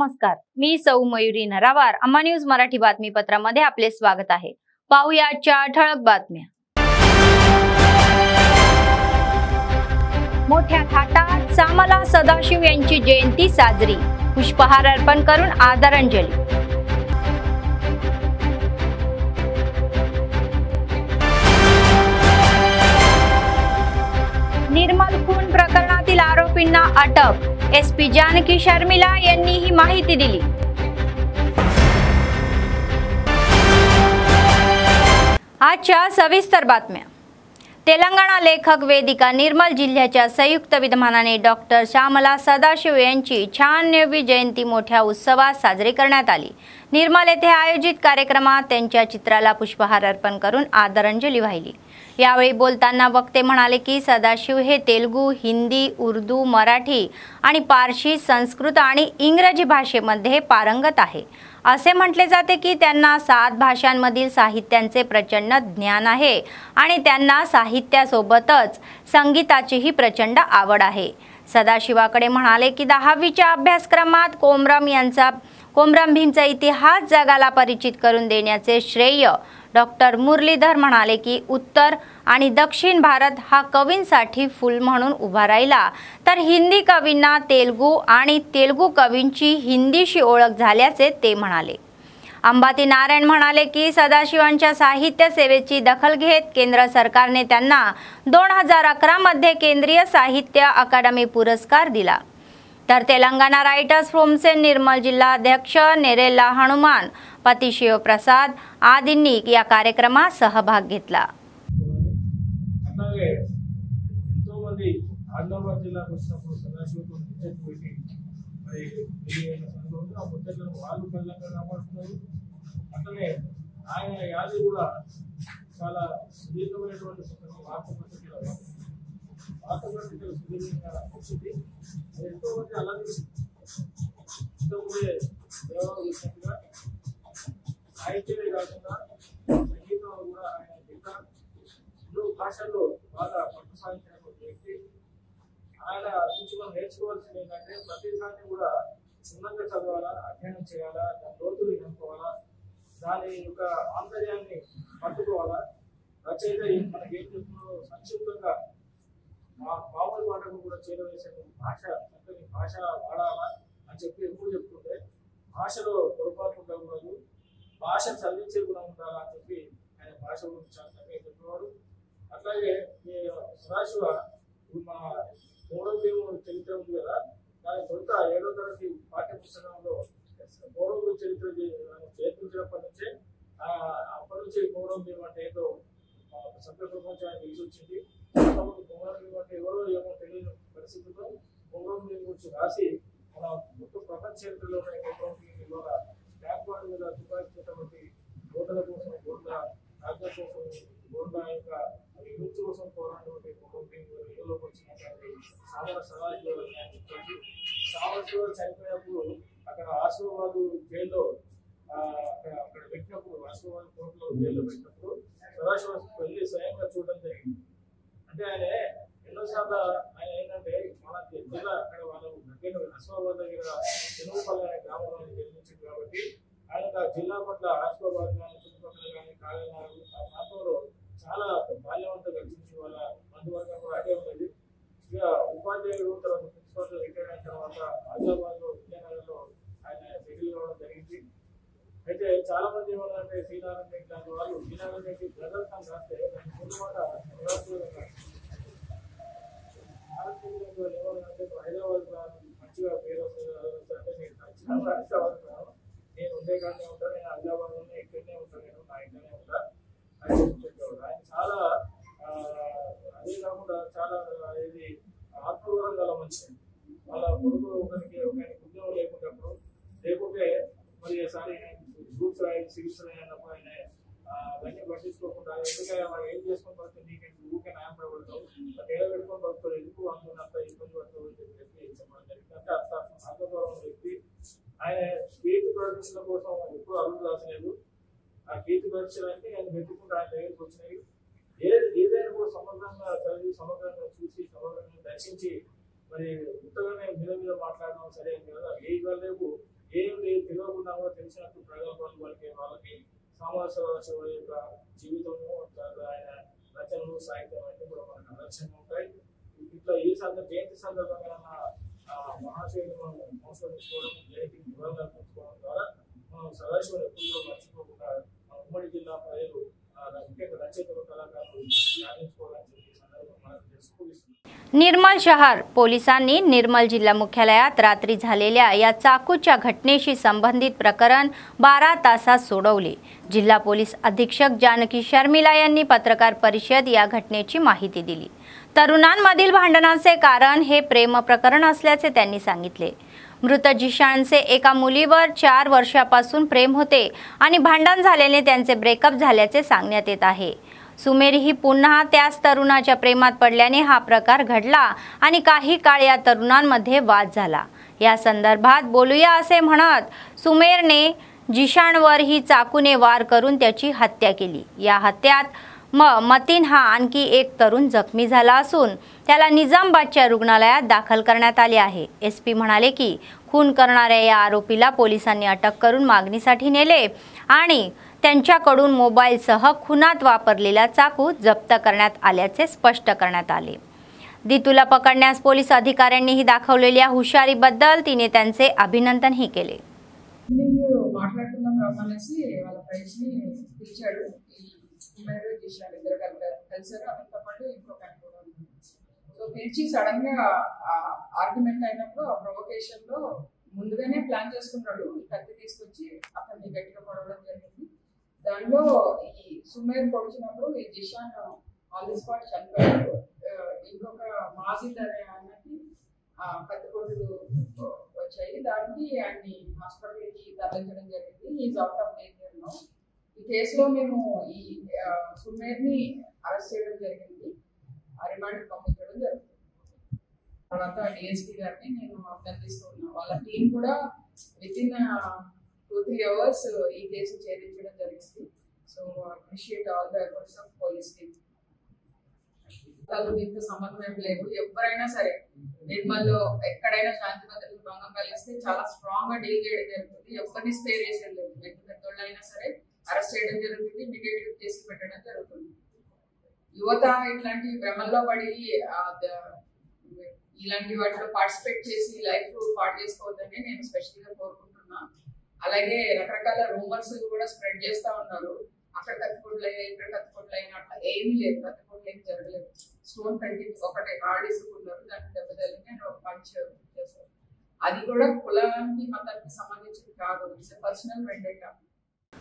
नमस्कार, मी सौ मयुरी नरावार. अम्मा न्यूज मराठी बातमीपत्रामध्ये आपले स्वागत आहे. पाहूया आजच्या ठळक बातम्या. मोठ्या थाटात श्यामला सदाशिव यांची जयंती साजरी. पुष्पहार अर्पण करून आदरांजली. निर्मल खून प्रकरणातील आरोपींना अटक. एसपी जानकी शर्मिला यांनी ही माहिती दिली. आजच्या सविस्तर बातम्या. तेलंगणा लेखक वेदिका निर्मल जिल्ह्याच्या संयुक्त विद्यमानाने डॉक्टर श्यामला सदाशिव यांची 96वी जयंती मोठ्या उत्सवात साजरी करण्यात आली. निर्मल येथे आयोजित कार्यक्रमात त्यांच्या चित्राला पुष्पहार अर्पण करून आदरांजली वाहिली. यावेळी बोलताना वक्ते म्हणाले की सदाशिव हे तेलुगू, हिंदी, उर्दू, मराठी आणि पारशी, संस्कृत आणि इंग्रजी भाषेमध्ये पारंगत आहे. असे म्हटले जाते की त्यांना 7 भाषांमधील साहित्यांचे प्रचंड ज्ञान आहे आणि त्यांना साहित्यासोबतच संगीताचीही प्रचंड आवड आहे. सदाशिवाकडे म्हणाले की 10वीच्या अभ्यासक्रमात कोमरम भीमचा इतिहास जगाला परिचित करून देण्याचे श्रेय डॉक्टर मुरलीधर म्हणाले की उत्तर आणि दक्षिण भारत हा कवींसाठी फूल म्हणून उभा राहिला, तर हिंदी कवींना तेलुगू आणि तेलुगू कवींची हिंदीशी ओळख झाल्याचे ते म्हणाले. अंबाती नारायण म्हणाले की सदाशिवांच्या साहित्य सेवेची दखल घेत केंद्र सरकारने त्यांना 2011 मध्ये केंद्रीय साहित्य अकादमी पुरस्कार दिला. तर तेलंगणा रायटर्स फोरमचे निर्मल जिल्हाध्यक्ष नेरेला हनुमान, पती शिवप्रसाद आदींनी या कार्यक्रमात सहभाग घेतला. సాహిత్యమే కాకుండా సంగీతంలో కూడా ఆయన ఇంకా ఎన్నో భాషల్లో బాగా పట్టు సాధించిన వ్యక్తి. ఆయన నుంచి మనం నేర్చుకోవాల్సింది ఏంటంటే ప్రతిసారి కూడా క్షుణ్ణంగా చదవాలా, అధ్యయనం చేయాలా, దాని లోతులు కనుక్కోవాలా, దాని యొక్క ఆంతర్యాన్ని పట్టుకోవాలా. రచయిత మనకి ఏం చెప్తున్నారో సంక్షిప్తంగా మామూలు మాటకు కూడా చేరవేసే భాష, చక్కని భాష వాడాలా అని చెప్పి ఎప్పుడు చెప్తుంటే భాషలో పొరపాటు ఉండకూడదు, భాష చదివించే గుణం ఉండాలా అని చెప్పి ఆయన భాష గురించి చాలా చక్కగా చెప్పేవాడు. అట్లాగే సదాశివ మన పౌరవ చరిత్ర ఉంది కదా, దాని తొలుత 7వ తరగతి పాఠ్య పుస్తకంలో పౌరవ చరిత్ర చేర్పించినప్పటి నుంచే అప్పటి నుంచి పౌరవ భీమ అంటే ఏదో సభ్య ప్రపంచానికి తెలిసి వచ్చింది. పౌరవ భీమ అంటే ఎవరో ఏమో తెలియని పరిస్థితుల్లో పౌరవ భీమ గురించి రాసి మన మొత్తం ప్రపంచ చరిత్రలో పౌరవ భీమ ద్వారా బ్యాక్వర్డ్ మీద తుపాయించినటువంటి ఓటల కోసం, గోండా రాజ్యం కోసం, గోండా యొక్క విముక్తి కోసం పోరాడినటువంటి ఇళ్లలోకి వచ్చినటువంటి సామల సదాశివ చనిపోయినప్పుడు అక్కడ ఆసిఫాబాద్ జైల్లో అక్కడ పెట్టినప్పుడు, ఆసిఫాబాద్ కోర్టులో జైల్లో పెట్టినప్పుడు సదాశివ వెళ్ళి స్వయంగా చూడడం జరిగింది. అంటే ఆయన ఎన్నోసార్లు ఆయన ఏంటంటే మన జిల్లా అక్కడ వాళ్ళు దగ్గర ఆసిఫాబాద్ దగ్గర తెలుగుపల్లి అనే గ్రామంలో జన్మించింది కాబట్టి ఆయన జిల్లా పట్ల ఆసిఫాబాద్ కానీ, చుట్టుపక్కల కానీ, కాళేనాడు ఆ ప్రాంతంలో చాలా బాల్యవంతం గడిచింది. వాళ్ళ బంధువర్గం కూడా అదే ఉన్నది. ఇక ఉపాధ్యాయుడు తర్వాత ప్రిన్సిపల్ రిటైర్ అయిన తర్వాత ఆదిలాబాద్ లో, విజయనగరంలో ఆయన సెటిల్ కావడం జరిగింది. అయితే చాలా మంది ఏమన్నారంటే శ్రీనారాయణ రెడ్డి లాంటి వాళ్ళు శ్రీనారాయణ రెడ్డి బ్రదర్స్ అని రాస్తే దాని ముందు మాట ఏమన్నారంటే హైదరాబాద్ మంచిగా పేరు వస్తుంది అంటే నేను హైదరాబాద్ నేను ఉండే కాడనే ఉంటాను, నేను ఆదిలాబాద్ లోనే ఇక్కడనే ఉంటాను, నేను నా ఇంట్లోనే ఉంటా అని చెప్పేవాడు. ఆయన చాలా అదే కాకుండా చాలా ఇది ఆత్మగౌరవం గల మనిషి. వాళ్ళ కొడుకు ఒకరికి ఉద్యోగం లేకుంటే మరి ఒకసారి గ్రూప్స్ రాయి, సివిల్స్ రాయినప్పుడు ఆయన అవన్నీ పట్టించుకోకుండా ఎందుకంటే మనం ఏం చేసుకొని పడుతుంది, నీకు ఊరికే న్యాయం పడబడతావు, ఏదో పెట్టుకొని పడుతుంది, ఎందుకు అందుకున్నంత ఇబ్బంది పడుతుంది అని చెప్పి చెప్పడం జరిగింది. అంటే అంత ఆత్మగౌరవం వ్యక్తి. ఆయన కీర్తి ప్రదర్శన కోసం ఎప్పుడు అడుగు రాసలేదు. ఆ కీర్తి ప్రదర్శనానికి ఆయన వెతుకుంటూ ఆయన దగ్గరికి వచ్చినాయి. ఏదైనా కూడా సమగ్రంగా చదివి, సమగ్రంగా చూసి, సమగ్రంగా దర్శించి మరి ఉత్తగానే మీద మాట్లాడడం సరే అని కదా. ఏ లేవు ఏం లేదు తెలియకుండా కూడా తెలిసినట్టు ప్రగల్భాలు పలికే వాళ్ళకి సమాజ యొక్క జీవితము ఆయన రచనలు సాహిత్యం అన్ని కూడా మనకు ఆదర్శంగా ఉంటాయి. ఇట్లా ఈ జయంతి సందర్భంగా మహాశయుని మనం సంస్కరించుకోవడం, జయంతికి నివాళులు అర్పించుకోవడం ద్వారా మనం సదాశివుని ఎప్పుడు మర్చిపోకుండా మన ఉమ్మడి జిల్లా ప్రజలు ముఖ్యంగా రచయితలు కళాకారులు సాధించుకోవడానికి ఈ సందర్భంగా మనకు తెలుసుకుంటున్నాం. निर्मल शहर पोलिसांनी निर्मल जिल्हा मुख्यालयात रात्री झालेल्या या चाकूच्या घटनेशी संबंधित प्रकरण 12 तासात सोडवले. जिल्हा पोलीस अधीक्षक जानकी शर्मिला यांनी पत्रकार परिषद या घटनेची माहिती दिली. तरुणांमधील भांडणाचे कारण हे प्रेम प्रकरण असल्याचे त्यांनी सांगितले. मृत जिशानचे एका मुलीवर 4 वर्षापासून प्रेम होते आणि भांडण झाल्याने त्यांचे ब्रेकअप झाल्याचे सांगण्यात येत आहे. सुमेर ही पुन्हा त्याच तरुणाच्या प्रेमात पडल्याने हा प्रकार घडला आणि काही काळ या तरुणांमध्ये वाद झाला. या संदर्भात बोलूया असे म्हणत सुमेरने जिशानवर ही चाकूने वार करून त्याची हत्या केली. या हत्येत मतीन हा आणखी एक तरुण जखमी झाला असून त्याला निजामाबादच्या रुग्णालयात दाखल करण्यात आले आहे. एसपी म्हणाले की खून करणाऱ्या या आरोपीला पोलिसांनी अटक करून मागणीसाठी नेले आणि त्यांच्याकडून मोबाईलसह खुनात वापरलेला चाकू जप्त करण्यात आल्याचे स्पष्ट करण्यात आले. दितूला पकडण्यास पोलीस अधिकाऱ्यांनीही दाखवलेल्या हुशारीबद्दल तिने त्यांचे अभिनंदनही केले. ముందుగానే ప్లాన్ చేసుకున్నాడు. కత్తి తీసుకొచ్చి అతన్ని గట్టిగా పడవడం జరిగింది. దానిలో ఈ సుమేర్ పొడిచినప్పుడు ఈ జిషాన్ ఆన్ ది స్పాట్ చనిపోయాడు. ఇంకొక మాజిద్ అనే ఆయనకి కత్తిపోట్లు వచ్చాయి. దానికి ఆయన్ని హాస్పిటల్కి తరలించడం జరిగింది. Is out of danger now. ఈ కేసులో మేము ఈ సుమేర్ని అరెస్ట్ చేయడం జరిగింది, రిమాండ్ పంపించడం జరుగుతుంది. తర్వాత డిఎస్పీ గారిని నేను అభినందిస్తున్నాను. వాళ్ళ టీం కూడా వితిన్ 2-3 hours ఈ కేసు ఛేదించడం జరిగింది. So appreciate all the efforts of police team. దీంతో సమన్వయం లేదు. ఎవరైనా సరే నిర్మల్లో ఎక్కడైనా శాంతి భద్రతలు భంగం కలిగిస్తే చాలా స్ట్రాంగ్ గా డీల్ చేయడం జరుగుతుంది. ఎవరిని స్పేర్ చేసేది లేదు. పెద్దోళ్ళు అయినా సరే అరెస్ట్ చేయడం జరుగుతుంది, ఇమీడియట్ గా కేసు పెట్టడం జరుగుతుంది. యువత ఇట్లాంటి భ్రమల్లో పడి ఇలాంటి వాటిలో పార్టిసిపేట్ చేసి లైఫ్ పాడు చేసుకోవద్దని నేను స్పెషల్ గా కోరుకుంటున్నా. అలాగే రకరకాల రూమర్స్ కూడా స్ప్రెడ్ చేస్తా ఉన్నారు. అక్కడ కత్తిపోట్లు అయినా ఇక్కడ కత్తిపోట్లు అయినా అట్లా ఏమీ లేదు. కత్తిపోట్లు ఏమి జరగలేదు. స్టోన్ పెట్టి ఒకటి ఆడేసుకున్నారు, దాన్ని దెబ్బతల్లి నేను పంచ్ చేశాను. అది కూడా కులానికి మతానికి సంబంధించింది కాదు. It's personal vendetta.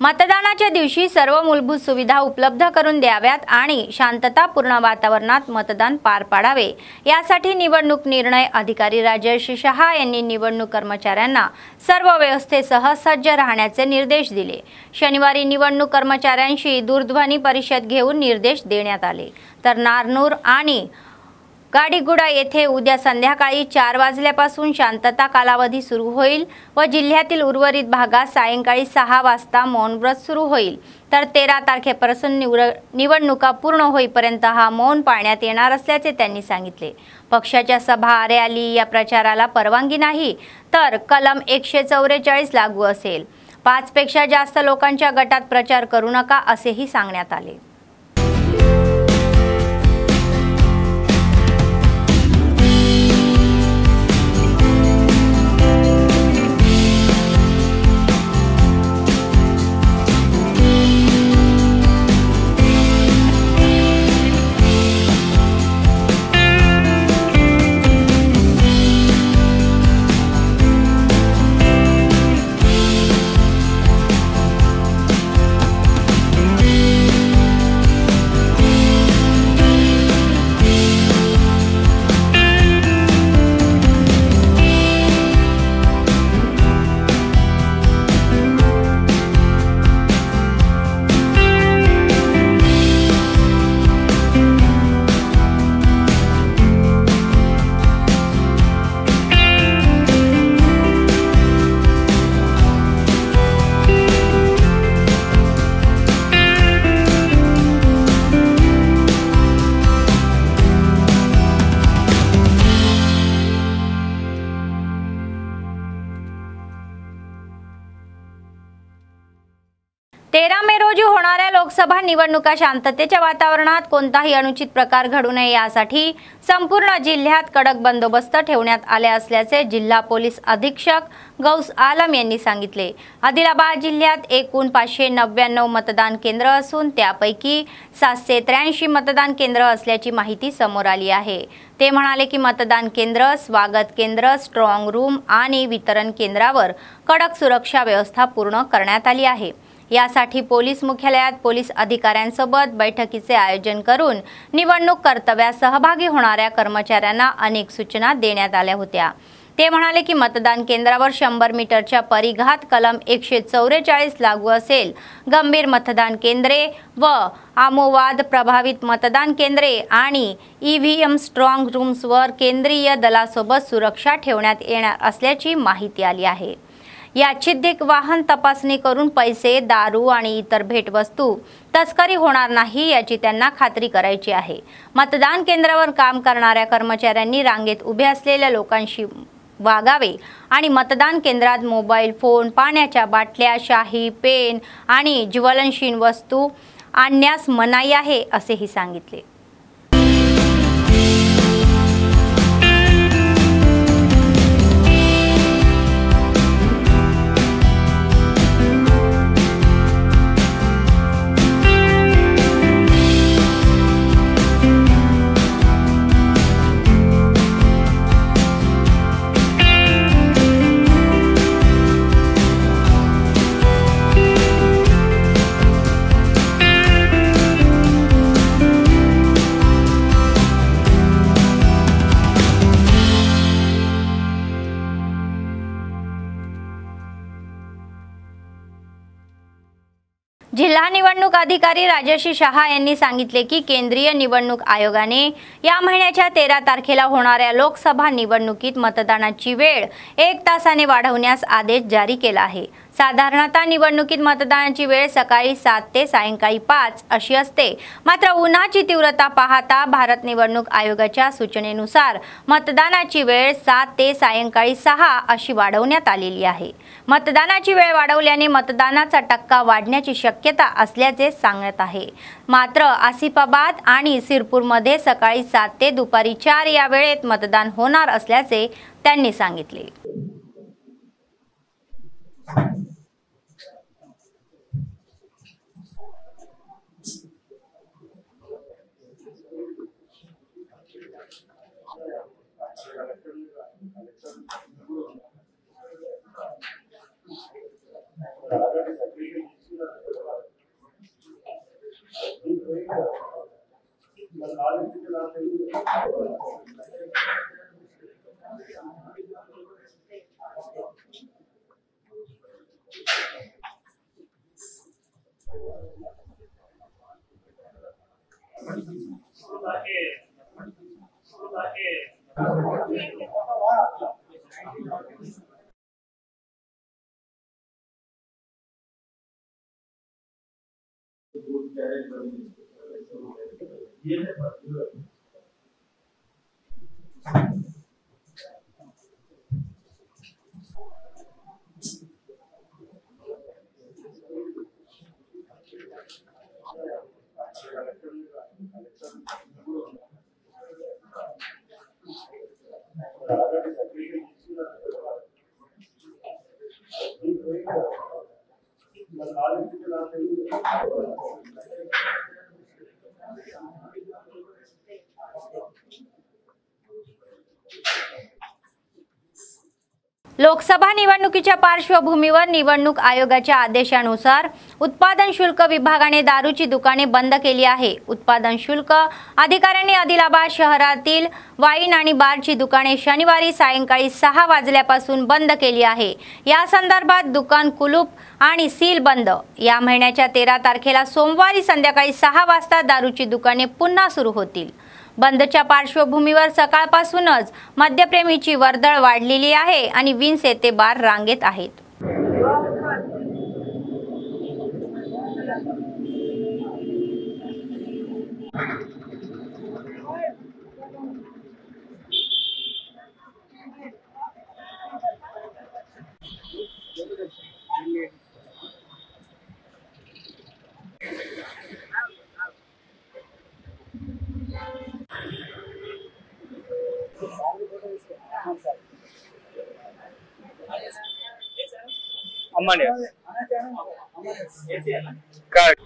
मतदानाच्या दिवशी सर्व मूलभूत सुविधा उपलब्ध करून द्याव्यात आणि शांततापूर्ण वातावरणात मतदान पार पाडावे यासाठी निवडणूक निर्णय अधिकारी राजेश शहा यांनी निवडणूक कर्मचाऱ्यांना सर्व व्यवस्थेसह सज्ज राहण्याचे निर्देश दिले. शनिवारी निवडणूक कर्मचाऱ्यांशी दूरध्वनी परिषद घेऊन निर्देश देण्यात आले. तर नारनूर आणि गाडीगुडा येथे उद्या संध्याकाळी 4 वाजल्यापासून शांतता कालावधी सुरू होईल व जिल्ह्यातील उर्वरित भागात सायंकाळी 6 वाजता मौन व्रत सुरू होईल. तर 13 तारखेपासून निवडणुका पूर्ण होईपर्यंत हा मौन पाळण्यात येणार असल्याचे त्यांनी सांगितले. पक्षाच्या सभा रॅली या प्रचाराला परवानगी नाही, तर कलम 144 लागू असेल. 5 पेक्षा जास्त लोकांच्या गटात प्रचार करू नका असेही सांगण्यात आले. निवडणुका शांततेच्या वातावरणात कोणताही अनुचित प्रकार घडू नये यासाठी संपूर्ण जिल्ह्यात कडक बंदोबस्त ठेवण्यात आले असल्याचे जिल्हा पोलीस अधीक्षक गौस आलम यांनी सांगितले। आदिलाबाद जिल्ह्यात एकूण 599 मतदान केंद्र असून त्यापैकी 783 मतदान केंद्र असल्याची माहिती समोर आली आहे। ते म्हणाले की मतदान केंद्र, स्वागत केंद्र, स्ट्रॉंग रूम आणि वितरण केंद्रावर कडक सुरक्षा व्यवस्था पूर्ण करण्यात आली आहे। यासाठी पोलीस मुख्यालयात पोलीस अधिकाऱ्यांसोबत बैठकीचे आयोजन करून निवडणूक कर्तव्यात सहभागी होणाऱ्या कर्मचाऱ्यांना अनेक सूचना देण्यात आल्या होत्या। ते म्हणाले की मतदान केंद्रावर 100 मीटरच्या परिघात कलम 144 लागू असेल। गंभीर मतदान केंद्रे व आमोवाद प्रभावित मतदान केंद्रे आणि ईव्हीएम स्ट्रॉंग रूम्सवर केंद्रीय दलासोबत सुरक्षा ठेवण्यात येणार असल्याची माहिती आली आहे। या छिद्दिक वाहन तपासणी करून पैसे, दारू आणि इतर भेटवस्तू तस्करी होणार नाही याची त्यांना खात्री करायची आहे। मतदान केंद्रावर काम करणाऱ्या कर्मचाऱ्यांनी रांगेत उभे असलेल्या लोकांशी वागावे आणि मतदान केंद्रात मोबाईल फोन, पाण्याच्या बाटल्या, शाही, पेन आणि ज्वलनशील वस्तू आणण्यास मनाई आहे असेही सांगितले। जिल्हा निवडणूक अधिकारी राजश्री शहा यांनी सांगितले की केंद्रीय निवडणूक आयोगाने या महिन्याच्या 13 तारखेला होणाऱ्या लोकसभा निवडणुकीत मतदानाची वेळ 1 तासाने वाढवण्यास आदेश जारी केला आहे। साधारणतः निवडणुकीत मतदानाची वेळ सकाळी 7 ते सायंकाळी 5 अशी असते। मात्र उन्हाची तीव्रता पाहता भारत निवडणूक आयोगाच्या सूचनेनुसार मतदानाची वेळ 7 ते सायंकाळी 6 अशी वाढवण्यात आलेली आहे। मतदानाची वेळ वाढवल्याने मतदानाचा टक्का वाढण्याची शक्यता असल्याचे सांगण्यात आहे। मात्र आसिफाबाद आणि सिरपूरमध्ये सकाळी 7 ते दुपारी 4 या वेळेत मतदान होणार असल्याचे त्यांनी सांगितले। लोकसभा निवडणुकीच्या पार्श्वभूमीवर निवडणूक आयोगाच्या आदेशानुसार उत्पादन शुल्क विभागाने दारूची दुकाने बंद केली आहे। उत्पादन शुल्क अधिकाऱ्यांनी आदिलाबाद शहरातील वाईन आणि बारची दुकाने शनिवारी सायंकाळी 6 वाजल्यापासून बंद केली आहे। या संदर्भात दुकान कुलूप आणि सील बंद। या महिन्याच्या 13 तारखेला सोमवारी संध्याकाळी 6 वाजता दारूची दुकाने पुन्हा सुरू होतील। बंदच्या पार्श्वभूमीवर सकाळपासूनच मद्यप्रेमीची वर्दळ वाढलेली आहे आणि विन्स येथे बार रांगेत आहेत। अम्माने कार्ड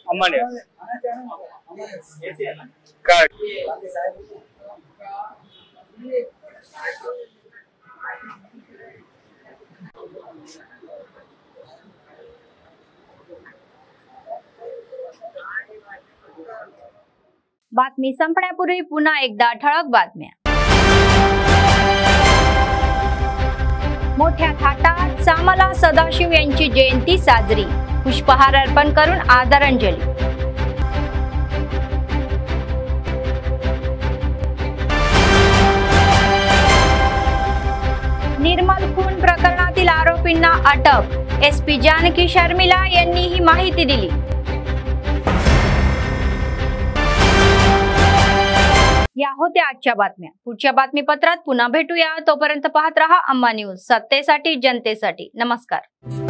अम्माने कार्ड बातमी संपण्यापूर्वी पुन्हा एकदा ठळक बातम्या। मोठ्या थाटात श्यामला सदाशिव यांची जयंती साजरी, पुष्पहार अर्पण करून आदरांजली। निर्मल खून प्रकरणातील आरोपींना अटक, एसपी जानकी शर्मिला यांनी ही माहिती दिली। या होत्या आजच्या बातम्या। पुढच्या बातमीपत्रात पुन्हा भेटूया, तोपर्यंत पाहत रहा अम्मा न्यूज, सत्तेसाठी जनतेसाठी। नमस्कार।